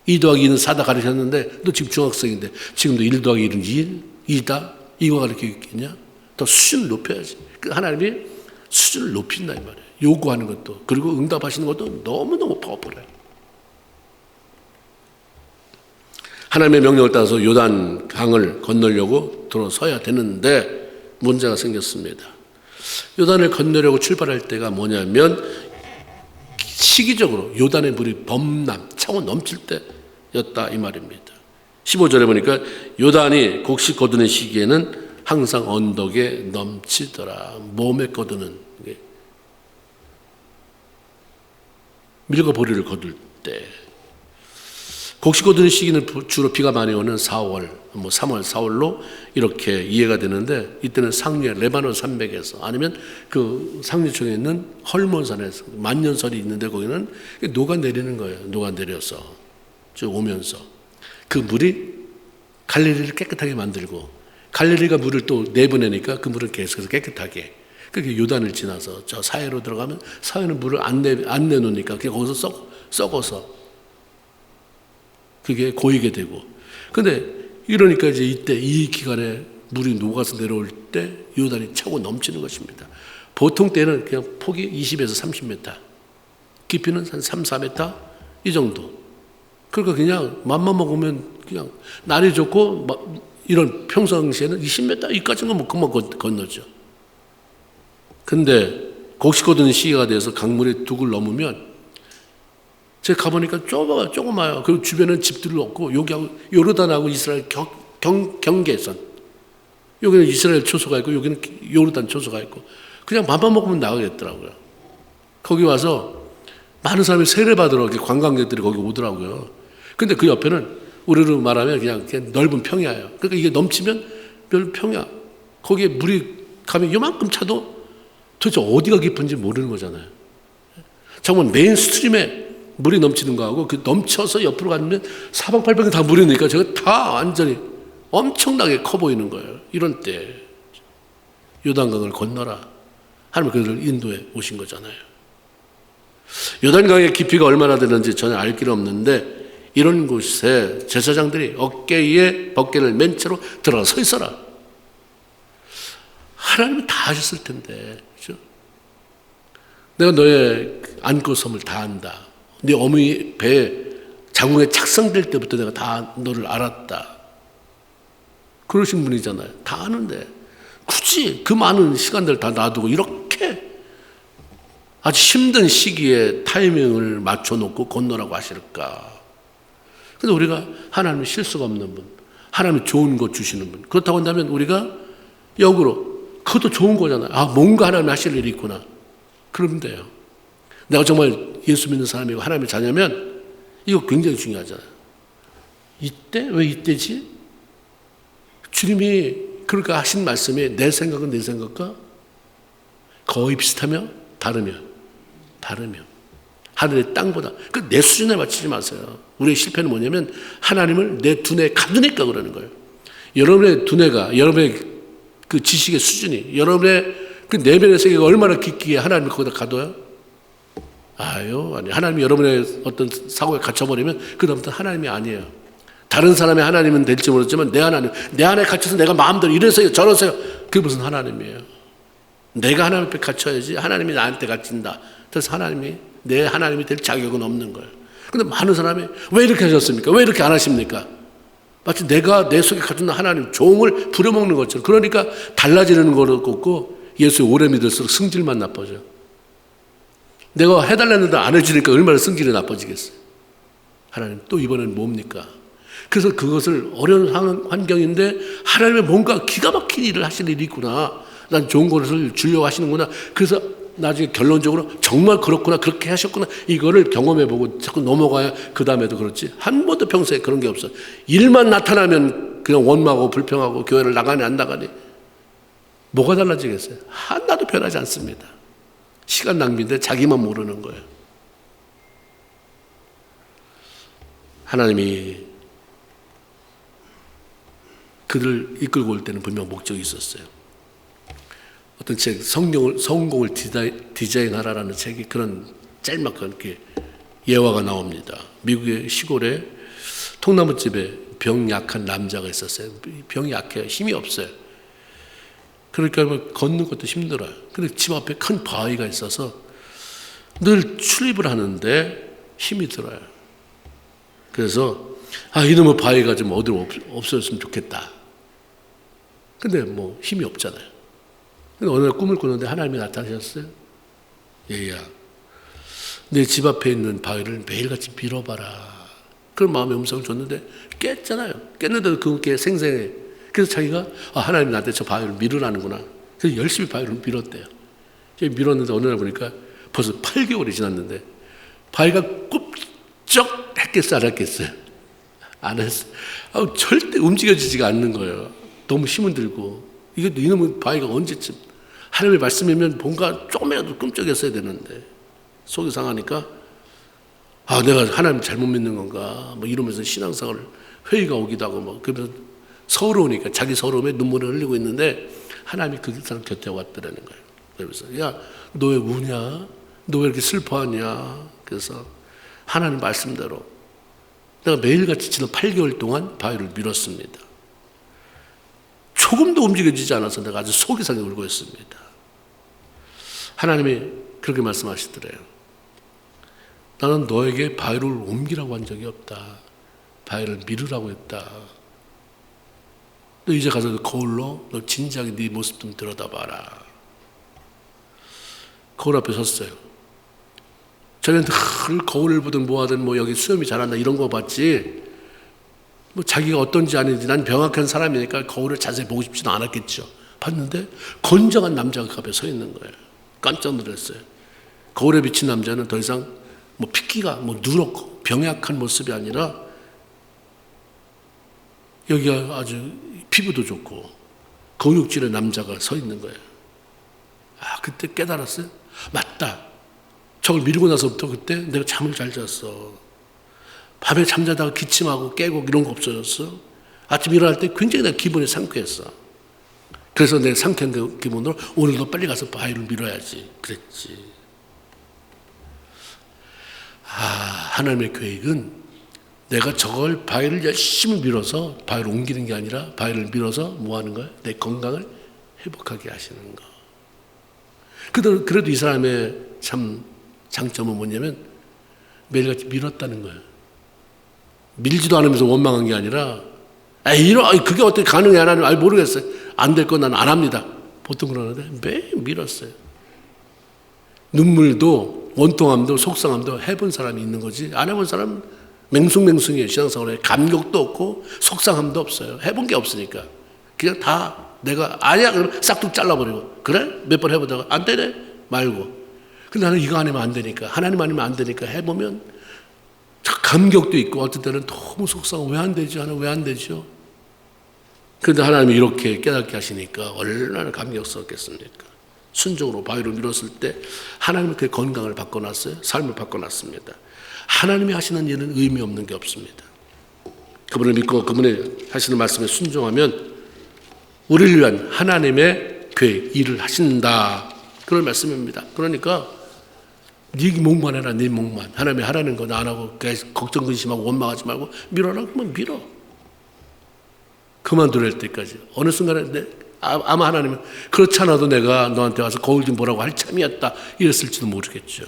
2 더하기 2는 4다 가르쳤는데 너 지금 중학생인데 지금도 1 더하기 1은 2, 2다? 이거 가르치겠냐? 더 수준을 높여야지. 하나님이 수준을 높인다 이 말이에요. 요구하는 것도 그리고 응답하시는 것도 너무너무 파워풀해요. 하나님의 명령을 따라서 요단 강을 건너려고 들어서야 되는데 문제가 생겼습니다. 요단을 건너려고 출발할 때가 뭐냐면 시기적으로 요단의 물이 차고 넘칠 때였다 이 말입니다. 15절에 보니까 요단이 곡식 거두는 시기에는 항상 언덕에 넘치더라. 몸에 거두는 밀고 보리를 거둘 때 곡식 거두는 시기는 주로 비가 많이 오는 4월, 3월, 4월로 이렇게 이해가 되는데 이때는 상류에 레바논 산맥에서 아니면 그 상류층에 있는 헐몬산에서 만년설이 있는데 거기는 녹아내리는 거예요. 녹아내려서 쭉 오면서 그 물이 갈릴리를 깨끗하게 만들고 갈릴리가 물을 또 내보내니까 그 물을 계속해서 깨끗하게 그렇게 요단을 지나서 저 사해로 들어가면 사해는 물을 안 내놓으니까 그게 거기서 썩어서 그게 고이게 되고. 근데 이러니까 이제 이때 이 기간에 물이 녹아서 내려올 때 요단이 차고 넘치는 것입니다. 보통 때는 그냥 폭이 20에서 30m, 깊이는 한 3, 4m 이 정도. 그러니까 그냥 맘만 먹으면 그냥 날이 좋고 이런 평상시에는 20m 이까지는 뭐 금방 건너죠. 근데 곡식 거두는 시기가 돼서 강물의 둑을 넘으면 제가 가보니까 조그마요. 그리고 주변에는 집들이 없고 여기하고 요르단하고 이스라엘 경계선. 여기는 이스라엘 초소가 있고 여기는 요르단 초소가 있고 그냥 맘만 먹으면 나가겠더라고요. 거기 와서 많은 사람이 세례받으러 관광객들이 거기 오더라고요. 근데 그 옆에는 우리로 말하면 그냥 넓은 평야예요. 그러니까 이게 넘치면 별 평야. 거기에 물이 가면 요만큼 차도 도대체 어디가 깊은지 모르는 거잖아요. 정말 메인 스트림에 물이 넘치는 거하고 그 넘쳐서 옆으로 가면 사방팔방이 다 물이니까 제가 다 완전히 엄청나게 커 보이는 거예요. 이런 때 요단강을 건너라. 하나님 그들을 인도해 오신 거잖아요. 요단강의 깊이가 얼마나 되는지 전혀 알 길 없는데 이런 곳에 제사장들이 어깨에 벗개를 맨 채로 들어가 서 있어라. 하나님이 다 하셨을 텐데, 그렇죠? 내가 너의 안고 섬을 다 안다. 네 어머니 배에 자궁에 착상될 때부터 내가 다 너를 알았다. 그러신 분이잖아요. 다 아는데 굳이 그 많은 시간들 다 놔두고 이렇게 아주 힘든 시기에 타이밍을 맞춰놓고 건너라고 하실까? 근데 우리가 하나님은 실수가 없는 분, 하나님이 좋은 것 주시는 분. 그렇다고 한다면 우리가 역으로 그것도 좋은 거잖아요. 아, 뭔가 하나님 하실 일이 있구나. 그러면 돼요. 내가 정말 예수 믿는 사람이고 하나님의 자녀면 이거 굉장히 중요하잖아요. 이때? 왜 이때지? 주님이 그러니까 하신 말씀이 내 생각은 내 생각과 거의 비슷하며 다르며 하늘의 땅보다 그 내 수준에 맞추지 마세요. 우리의 실패는 뭐냐면 하나님을 내 두뇌에 가두니까 그러는 거예요. 여러분의 두뇌가 여러분의 그 지식의 수준이 여러분의 그 내면의 세계가 얼마나 깊기에 하나님을 거기다 가둬요? 아니 하나님이 여러분의 어떤 사고에 갇혀버리면 그다음부터 하나님이 아니에요. 다른 사람의 하나님은 될지 모르지만 내 하나님, 내 안에 갇혀서 내가 마음대로 이러세요 저러세요, 그게 무슨 하나님이에요. 내가 하나님 앞에 갇혀야지 하나님이 나한테 갇힌다. 그래서 하나님이 내 하나님이 될 자격은 없는 거예요. 근데 많은 사람이 왜 이렇게 하셨습니까? 왜 이렇게 안 하십니까? 마치 내가 내 속에 가진 하나님 종을 부려먹는 것처럼. 그러니까 달라지는 거는 없고 예수를 오래 믿을수록 승질만 나빠져요. 내가 해달라는데 안 해주니까 얼마나 승질이 나빠지겠어요. 하나님 또 이번엔 뭡니까? 그래서 그것을 어려운 환경인데 하나님의 뭔가 기가 막힌 일을 하실 일이 있구나. 난 좋은 것을 주려고 하시는구나. 그래서 나중에 결론적으로 정말 그렇구나, 그렇게 하셨구나, 이거를 경험해보고 자꾸 넘어가야 그 다음에도 그렇지. 한 번도 평소에 그런 게 없어. 일만 나타나면 그냥 원망하고 불평하고 교회를 나가니 안 나가니 뭐가 달라지겠어요? 하나도 변하지 않습니다. 시간 낭비인데 자기만 모르는 거예요. 하나님이 그들을 이끌고 올 때는 분명 목적이 있었어요. 어떤 책, 성공을 디자인하라라는 책이 그런 짤막한 이렇게 예화가 나옵니다. 미국의 시골에 통나무집에 병 약한 남자가 있었어요. 병이 약해요. 힘이 없어요. 그러니까 뭐 걷는 것도 힘들어요. 근데 집 앞에 큰 바위가 있어서 늘 출입을 하는데 힘이 들어요. 그래서 이놈의 바위가 좀 어디로 없어졌으면 좋겠다. 근데 뭐 힘이 없잖아요. 근데 어느 날 꿈을 꾸는데 하나님이 나타나셨어요. 얘야, 내 집 앞에 있는 바위를 매일같이 밀어봐라. 그런 마음의 음성을 줬는데 깼잖아요. 깼는데도 그게 생생해. 그래서 자기가 하나님 나한테 저 바위를 밀으라는구나. 그래서 열심히 바위를 밀었대요. 밀었는데 어느 날 보니까 벌써 8개월이 지났는데 바위가 굽쩍 했겠어요? 안 했겠어요? 안 했어요. 절대 움직여지지가 않는 거예요. 너무 힘은 들고. 이놈의 바위가 언제쯤 하나님의 말씀이면 뭔가 조금이라도 끔찍했어야 되는데 속이 상하니까 내가 하나님 잘못 믿는 건가 뭐 이러면서 신앙생활을 회의가 오기도 하고 뭐 그러면서 서러우니까 자기 서러움에 눈물을 흘리고 있는데 하나님이 그 사람 곁에 왔더라는 거예요. 그러면서 야, 너 왜 우냐? 너 왜 이렇게 슬퍼하냐? 그래서 하나님 말씀대로 내가 매일같이 지난 8개월 동안 바위를 밀었습니다. 조금도 움직여지지 않아서 내가 아주 속이 상해 울고 있습니다. 하나님이 그렇게 말씀하시더래요. 나는 너에게 바위를 옮기라고 한 적이 없다. 바위를 밀으라고 했다. 너 이제 가서 거울로 너 진지하게 네 모습 좀 들여다봐라. 거울 앞에 섰어요. 저는 늘 거울을 보든 뭐하든 뭐 여기 수염이 자란다 이런 거 봤지 뭐 자기가 어떤지 아닌지 난 병약한 사람이니까 거울을 자세히 보고 싶지도 않았겠죠. 봤는데 건장한 남자가 그 앞에 서 있는 거예요. 깜짝 놀랐어요. 거울에 비친 남자는 더 이상 뭐 핏기가 뭐 누렇고 병약한 모습이 아니라 여기가 아주 피부도 좋고 근육질의 남자가 서 있는 거예요. 그때 깨달았어요. 맞다. 저걸 밀고 나서부터 그때 내가 잠을 잘 잤어. 밤에 잠자다가 기침하고 깨고 이런 거 없어졌어. 아침 일어날 때 굉장히 내가 기분이 상쾌했어. 그래서 내 상쾌한 그 기분으로 오늘도 빨리 가서 바위를 밀어야지 그랬지. 하나님의 계획은 내가 저걸 바위를 열심히 밀어서 바위를 옮기는 게 아니라 바위를 밀어서 뭐 하는 거야? 내 건강을 회복하게 하시는 거. 그래도 이 사람의 참 장점은 뭐냐면 매일같이 밀었다는 거예요. 밀지도 않으면서 원망한 게 아니라 그게 어떻게 가능해? 하나님 모르겠어요. 안 될 건 난 안 합니다. 보통 그러는데 매일 밀었어요. 눈물도 원통함도 속상함도 해본 사람이 있는 거지 안 해본 사람은 맹숭맹숭해요. 신앙생활에 감격도 없고 속상함도 없어요. 해본 게 없으니까. 그냥 다 내가 아니야 그러면 싹둑 잘라버리고 그래? 몇 번 해보다가 안 되네? 말고. 근데 나는 이거 아니면 안 되니까 하나님 아니면 안 되니까 해보면 감격도 있고 어떤 때는 너무 속상하고 왜 안 되지? 하나 왜 안 되죠? 그런데 하나님이 이렇게 깨닫게 하시니까 얼마나 감격스럽겠습니까? 순종으로 바위로 밀었을 때 하나님은 그의 건강을 바꿔놨어요. 삶을 바꿔놨습니다. 하나님이 하시는 일은 의미 없는 게 없습니다. 그분을 믿고 그분의 하시는 말씀에 순종하면 우리를 위한 하나님의 계획, 일을 하신다. 그런 말씀입니다. 그러니까 네 목만 해라, 네 목만. 하나님이 하라는 거 안 하고 걱정 근심하고 원망하지 말고 밀어라 그러면 밀어. 그만두릴 때까지. 어느 순간에 아마 하나님은 그렇지 않아도 내가 너한테 와서 거울 좀 보라고 할 참이었다 이랬을지도 모르겠죠.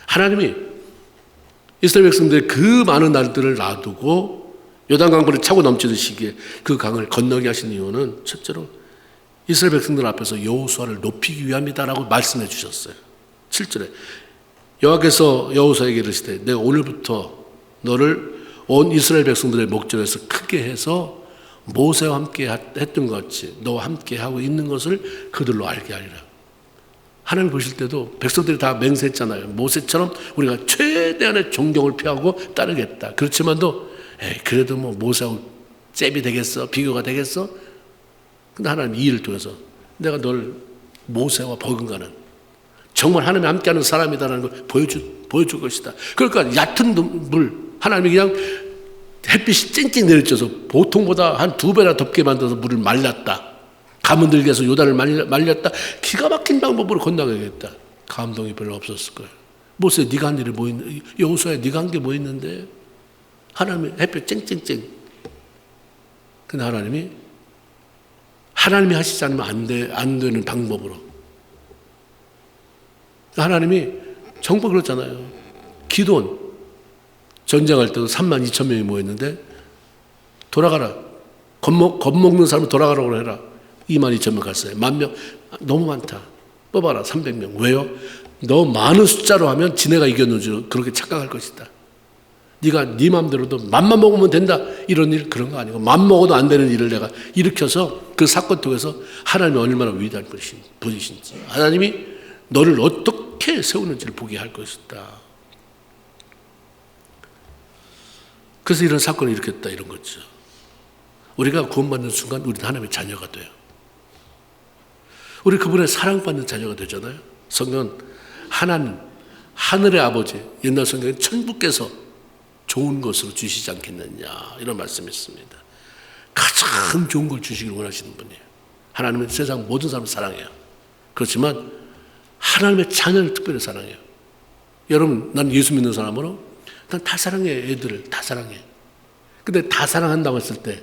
하나님이 이스라엘 백성들의 그 많은 날들을 놔두고 요단강물이 차고 넘치는 시기에 그 강을 건너게 하신 이유는 첫째로 이스라엘 백성들 앞에서 여호수아를 높이기 위함이다라고 말씀해 주셨어요. 7절에 여호와께서 여호수아에게 이르시되 내가 오늘부터 너를 온 이스라엘 백성들의 목전에서 크게 해서 모세와 함께 했던 것 같이 너와 함께 하고 있는 것을 그들로 알게 하리라. 하나님 보실 때도 백성들이 다 맹세했잖아요. 모세처럼 우리가 최대한의 존경을 표하고 따르겠다. 그렇지만도 그래도 뭐 모세하고 잽이 되겠어? 비교가 되겠어? 근데 하나님 이 일을 통해서 내가 널 모세와 버금가는 정말 하나님이 함께하는 사람이다라는 걸 보여줄 것이다. 그러니까 얕은 물 하나님이 그냥 햇빛이 쨍쨍 내리쳐서 보통보다 한 2배나 덥게 만들어서 물을 말렸다. 가문들게 해서 요단을 말렸다. 기가 막힌 방법으로 건너가겠다. 감동이 별로 없었을 거예요. 모세 네가 한 일이 뭐 있는데, 여호수아에 네가 한 게 뭐 있는데, 하나님이 햇볕 쨍쨍쨍. 근데 하나님이 하시지 않으면 안 되는 방법으로. 하나님이 정말 그렇잖아요. 기도원 전쟁할 때도 32,000명이 모였는데 돌아가라. 겁먹는 사람은 돌아가라고 해라. 22,000명 갔어요. 10,000명 너무 많다. 뽑아라. 300명. 왜요? 너무 많은 숫자로 하면 지네가 이겼는 줄 그렇게 착각할 것이다. 네가 네 마음대로도 맘만 먹으면 된다. 이런 일 그런 거 아니고 맘 먹어도 안 되는 일을 내가 일으켜서 그 사건 통해서 하나님이 얼마나 위대한 분이신지 하나님이 너를 어떻게 세우는지를 보게 할 것이다. 그래서 이런 사건을 일으켰다 이런 거죠. 우리가 구원받는 순간 우리는 하나님의 자녀가 돼요. 우리 그분의 사랑받는 자녀가 되잖아요. 성경은 하나님, 하늘의 아버지, 옛날 성경에 천부께서 좋은 것으로 주시지 않겠느냐 이런 말씀이 있습니다. 가장 좋은 걸 주시길 원하시는 분이에요. 하나님은 세상 모든 사람을 사랑해요. 그렇지만 하나님의 자녀를 특별히 사랑해요. 여러분, 난 예수 믿는 사람으로 난 다 사랑해. 애들을 다 사랑해. 근데 다 사랑한다고 했을 때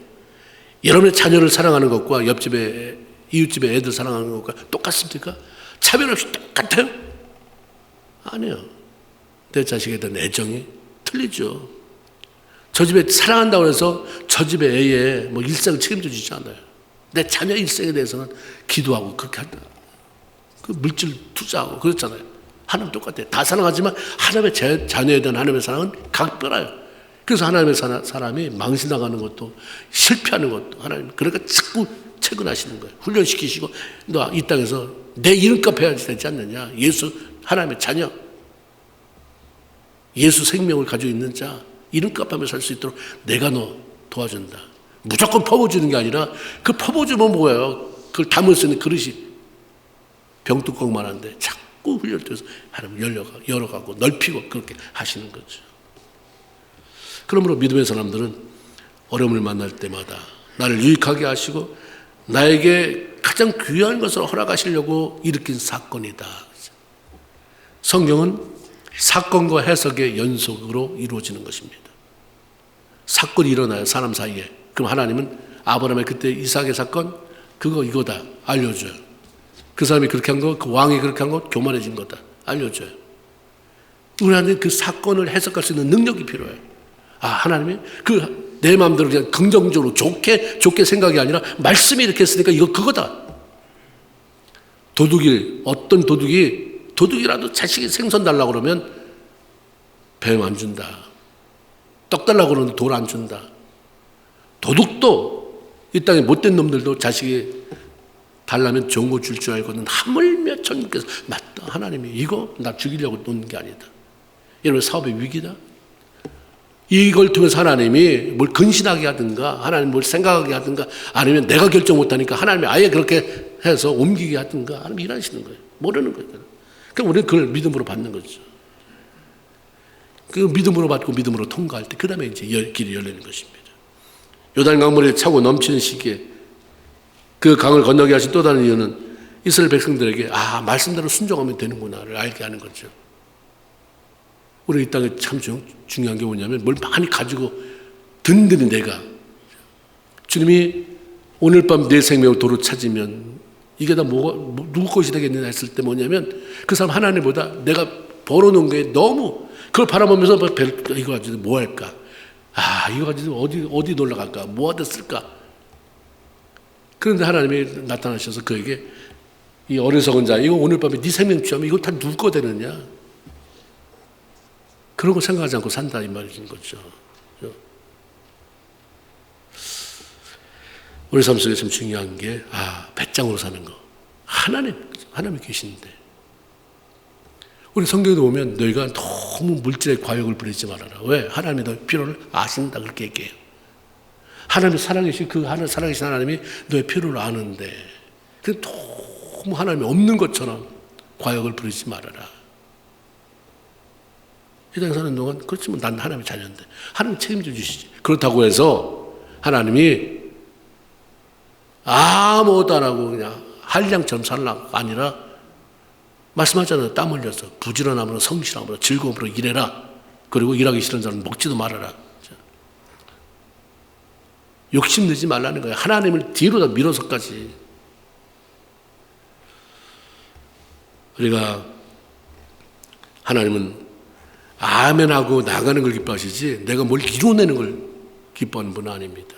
여러분의 자녀를 사랑하는 것과 옆집에 이웃집에 애들 사랑하는 것과 똑같습니까? 차별 없이 똑같아요? 아니에요. 내 자식에 대한 애정이 틀리죠. 저 집에 사랑한다고 해서 저 집의 애의 뭐 일생을 책임져 주지 않아요. 내 자녀 일생에 대해서는 기도하고 그렇게 한다. 그 물질 투자하고 그렇잖아요. 하나님 똑같아요. 다 사랑하지만 하나님의 자녀에 대한 하나님의 사랑은 각별해요. 그래서 하나님의 사람이 망신나가는 것도 실패하는 것도 하나님 그러니까 자꾸 체근하시는 거예요. 훈련시키시고 너 이 땅에서 내 이름값 해야지 되지 않느냐. 예수 하나님의 자녀 예수 생명을 가지고 있는 자 이름값 하며 살 수 있도록 내가 너 도와준다. 무조건 퍼부어주는 게 아니라 그 퍼부어주면 뭐예요? 그걸 담을 수 있는 그릇이 병뚜껑만 한데 자꾸 훈련돼서 하나님 열어가고 넓히고 그렇게 하시는 거죠. 그러므로 믿음의 사람들은 어려움을 만날 때마다 나를 유익하게 하시고 나에게 가장 귀한 것을 허락하시려고 일으킨 사건이다. 성경은 사건과 해석의 연속으로 이루어지는 것입니다. 사건이 일어나요. 사람 사이에. 그럼 하나님은 아브라함의 그때 이삭의 사건 그거 이거다 알려줘요. 그 사람이 그렇게 한 거, 그 왕이 그렇게 한 거 교만해진 거다 알려줘요. 우리한테 그 사건을 해석할 수 있는 능력이 필요해요. 아, 하나님이 그 내 마음대로 그냥 긍정적으로 좋게 생각이 아니라 말씀이 이렇게 했으니까 이거 그거다. 어떤 도둑이라도 자식이 생선 달라고 그러면 뱀 안 준다. 떡 달라고 그러는데 돌 안 준다. 도둑도 이 땅에 못된 놈들도 자식이 달라면 좋은 거 줄 줄 알고는 하물며 천국에서 맞다. 하나님이 이거 나 죽이려고 놓는 게 아니다. 여러분 사업의 위기다. 이걸 통해서 하나님이 뭘 근신하게 하든가 하나님 뭘 생각하게 하든가 아니면 내가 결정 못하니까 하나님이 아예 그렇게 해서 옮기게 하든가 하나님 일하시는 거예요. 모르는 거예요. 그럼 우리는 그걸 믿음으로 받는 거죠. 그 믿음으로 받고 믿음으로 통과할 때 그 다음에 이제 길이 열리는 것입니다. 요단 강물이 차고 넘치는 시기에 그 강을 건너게 하신 또 다른 이유는 이스라엘 백성들에게 말씀대로 순종하면 되는구나를 알게 하는 거죠. 우리 이 땅에 참 중요한 게 뭐냐면 뭘 많이 가지고 든든히 내가 주님이 오늘 밤 내 생명을 도로 찾으면 이게 다 누구 것이 되겠느냐 했을 때 뭐냐면 그 사람 하나님보다 내가 벌어놓은 게 너무 그걸 바라보면서 이거 가지고 뭐 할까? 이거 가지고 어디 놀러 갈까? 뭐 하다 쓸까? 그런데 하나님이 나타나셔서 그에게 이 어리석은 자, 이거 오늘 밤에 네 생명 취하면 이거 다 누구 거 되느냐? 그런 거 생각하지 않고 산다 이 말인 거죠. 우리 삶 속에 참 중요한 게 배짱으로 사는 거. 하나님이 계신데. 우리 성경에 보면 너희가 너무 물질의 과욕을 부리지 말아라. 왜? 하나님이 너의 필요를 아신다 그렇게 얘기해요. 하나님이 살아계신 살아계신 하나님이 너의 필요를 아는데 너무 하나님이 없는 것처럼 과욕을 부리지 말아라. 이 땅에 사는 동안 그렇지만 난 하나님의 자녀인데 하나님 책임져 주시지. 그렇다고 해서 하나님이 아무것도 안 하고 그냥 한량처럼 살라가 아니라 말씀하잖아요. 땀 흘려서 부지런함으로 성실함으로 즐거움으로 일해라. 그리고 일하기 싫은 사람은 먹지도 말아라. 욕심내지 말라는 거예요. 하나님을 뒤로 다 밀어서까지. 우리가 하나님은 아멘하고 나가는 걸 기뻐하시지 내가 뭘 이뤄내는 걸 기뻐하는 분은 아닙니다.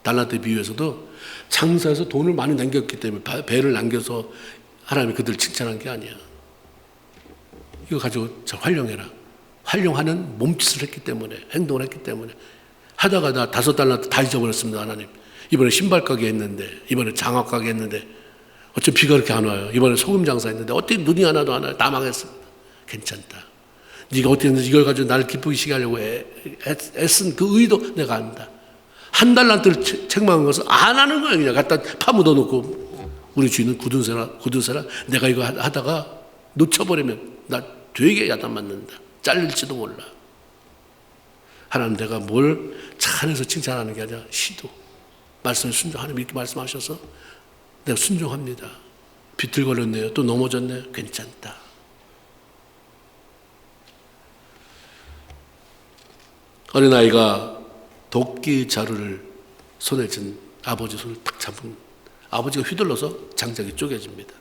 달란트 비유에서도 장사해서 돈을 많이 남겼기 때문에 배를 남겨서 하나님이 그들을 칭찬한 게 아니야. 이거 가지고 활용해라. 활용하는 몸짓을 했기 때문에 행동을 했기 때문에 하다가 나 5달란트 다 잊어버렸습니다. 하나님 이번에 신발 가게 했는데 이번에 장화 가게 했는데 어쩜 비가 그렇게 안 와요. 이번에 소금 장사 했는데 어떻게 눈이 하나도 안 와요. 다 망했습니다. 괜찮다. 네가 어떻게 했는지 이걸 가지고 나를 기쁘게 하려고 애쓴 그 의도 내가 안다. 1달란트를 책망한 것을 안 하는 거야. 그냥 갖다 파묻어 놓고 우리 주인은 굳은 새라 내가 이거 하다가 놓쳐버리면 나 되게 야단 맞는다. 잘릴지도 몰라. 하나님 내가 뭘 잘해서 칭찬하는 게 아니라 시도 말씀에 순종. 하나님 이렇게 말씀하셔서 내가 순종합니다. 비틀거렸네요. 또 넘어졌네요. 괜찮다. 어린아이가 도끼 자루를 손에 쥔 아버지 손을 탁 잡은 아버지가 휘둘러서 장작이 쪼개집니다.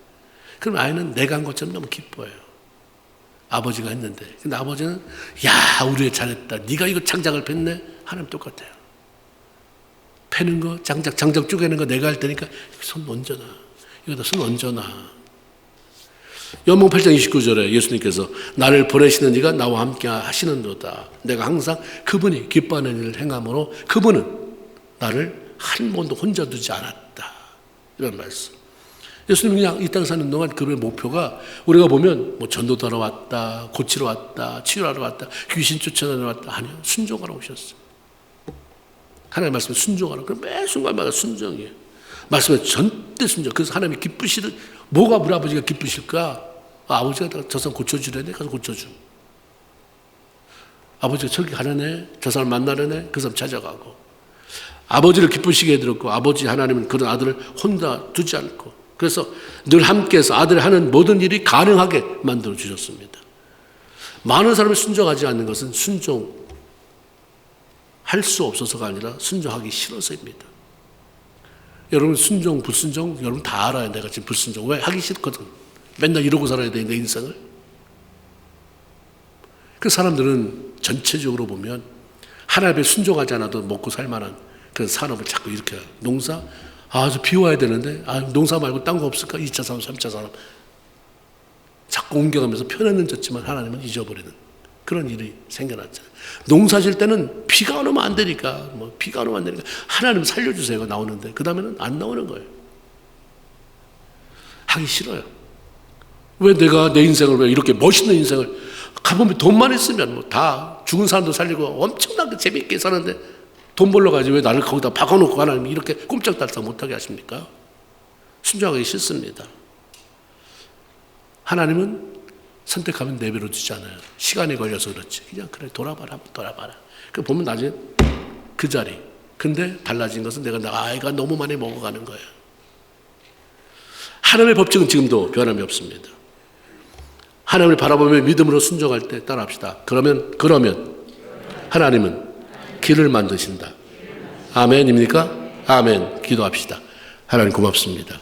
그럼 아이는 내가 한 것처럼 너무 기뻐해요. 아버지가 했는데. 근데 아버지는 야 우리 애 잘했다. 네가 이거 장작을 팼네. 하나님 똑같아요. 패는 거 장작 쪼개는 거 내가 할 테니까 손 얹어놔. 이거다 손 얹어놔. 요한복음 8장 29절에 예수님께서 나를 보내시는 이가 나와 함께 하시는도다. 내가 항상 그분이 기뻐하는 일을 행함으로 그분은 나를 한 번도 혼자 두지 않았다. 이런 말씀. 예수님이 그냥 이 땅 사는 동안 그분의 목표가 우리가 보면 뭐 전도하러 왔다, 고치러 왔다, 치유하러 왔다, 귀신 쫓아내러 왔다. 아니요. 순종하러 오셨어요. 하나님 말씀에 순종하라. 그럼 매 순간마다 순종이에요. 말씀에 전대 순종. 그래서 하나님이 기쁘시듯 뭐가 우리 아버지가 기쁘실까? 아버지가 저 사람 고쳐주려네. 가서 고쳐줘. 아버지가 저기 가려네. 저 사람 만나려네. 그 사람 찾아가고. 아버지를 기쁘시게 해드렸고 아버지 하나님은 그런 아들을 혼자 두지 않고 그래서 늘 함께해서 아들이 하는 모든 일이 가능하게 만들어 주셨습니다. 많은 사람이 순종하지 않는 것은 순종할 수 없어서가 아니라 순종하기 싫어서입니다. 여러분 순종, 불순종 여러분 다 알아요. 내가 지금 불순종 왜? 하기 싫거든. 맨날 이러고 살아야 돼 내 인생을. 그 사람들은 전체적으로 보면 하나님에 순종하지 않아도 먹고 살 만한 그 산업을 자꾸 이렇게 농사 저 비 와야 되는데 농사 말고 딴 거 없을까? 2차 산업, 3차 산업 자꾸 옮겨가면서 편에는 졌지만 하나님은 잊어버리는 그런 일이 생겨났잖아요. 농사 질 때는 비가 오면 안 되니까, 비가 오면 안 되니까 하나님 살려주세요가 나오는데 그 다음에는 안 나오는 거예요. 하기 싫어요. 왜 내가 내 인생을 왜 이렇게 멋있는 인생을 가보면 돈만 있으면 다 죽은 사람도 살리고 엄청나게 재밌게 사는데 돈 벌러 가지 왜 나를 거기다 박아놓고 하나님 이렇게 꼼짝달싹 못하게 하십니까? 순종하기 싫습니다. 하나님은 선택하면 내버려 두지 않아요. 시간이 걸려서 그렇지. 그냥 그래 돌아봐라 한번 돌아봐라. 그 보면 나중에 그 자리. 근데 달라진 것은 내가 아이가 너무 많이 먹어가는 거예요. 하나님의 법칙은 지금도 변함이 없습니다. 하나님을 바라보며 믿음으로 순종할 때 따라합시다. 그러면 하나님은 길을 만드신다. 아멘입니까? 아멘. 기도합시다. 하나님 고맙습니다.